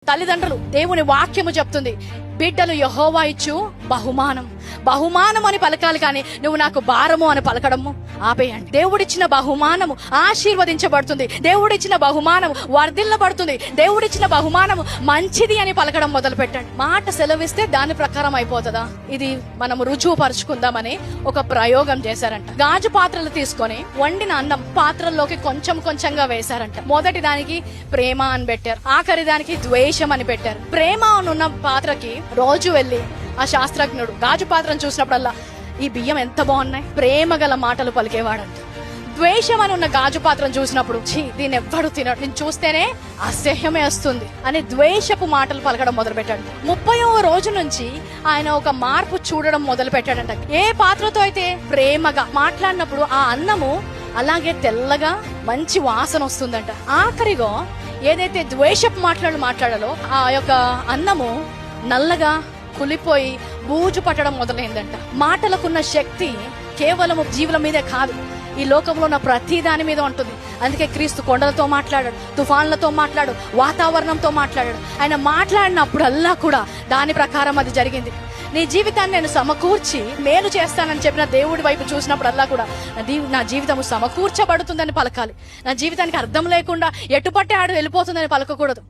తల్లిదండ్రులు, దేవుని వాక్యము చెప్తుంది, బిడ్డలు యెహోవా ఇచ్చు బహుమానం అని పలకాలి, కానీ నువ్వు నాకు భారము అని పలకడము ఆపేయండి. దేవుడిచ్చిన బహుమానము ఆశీర్వదించబడుతుంది, దేవుడిచ్చిన బహుమానము వర్ధిల్లబడుతుంది, దేవుడిచ్చిన బహుమానము మంచిది అని పలకడం మొదలు పెట్టండి. మాట సెలవిస్తే దాని ప్రకారం అయిపోతుందా? ఇది మనము రుజువు పరుచుకుందామని ఒక ప్రయోగం చేశారంట. గాజు పాత్రలు తీసుకొని వండిన అన్నం పాత్రల్లోకి కొంచెం కొంచెంగా వేశారంట. మొదటి దానికి ప్రేమ అని పెట్టారు, ఆఖరి దానికి ద్వేషం అని పెట్టారు. ప్రేమ అనున్న పాత్రకి రోజు వెళ్ళి ఆ శాస్త్రజ్ఞుడు గాజు పాత్రను చూసినప్పుడల్లా ఈ బియ్యం ఎంత బాగున్నాయి, ప్రేమ గల మాటలు పలికేవాడంట. ద్వేషం అని ఉన్న గాజు పాత్రను చూసినప్పుడు దీన్ని ఎవ్వడు తినడు, నేను చూస్తేనే అసహ్యమే వస్తుంది అని ద్వేషపు మాటలు పలకడం మొదలు పెట్టాడు. 30వ రోజు నుంచి ఆయన ఒక మార్పు చూడడం మొదలు పెట్టాడంట. ఏ పాత్రతో అయితే ప్రేమగా మాట్లాడినప్పుడు ఆ అన్నము అలాగే తెల్లగా మంచి వాసన వస్తుందంట. ఆఖరిగా ఏదైతే ద్వేషపు మాట్లాడాలో ఆ యొక్క అన్నము నల్లగా కులిపోయి బూజు పట్టడం మొదలైందంట. మాటలకున్న శక్తి కేవలము జీవుల మీదే కాదు, ఈ లోకంలో ఉన్న ప్రతి దాని మీద ఉంటుంది. అందుకే క్రీస్తు కొండలతో మాట్లాడాడు, తుఫాన్లతో మాట్లాడు, వాతావరణంతో మాట్లాడాడు. ఆయన మాట్లాడినప్పుడల్లా కూడా దాని ప్రకారం అది జరిగింది. నీ జీవితాన్ని నేను సమకూర్చి మేలు చేస్తానని చెప్పిన దేవుడి వైపు చూసినప్పుడల్లా కూడా నా జీవితము సమకూర్చబడుతుందని పలకాలి. నా జీవితానికి అర్థం లేకుండా ఎటుపట్టే ఆడు వెళ్ళిపోతుందని పలకకూడదు.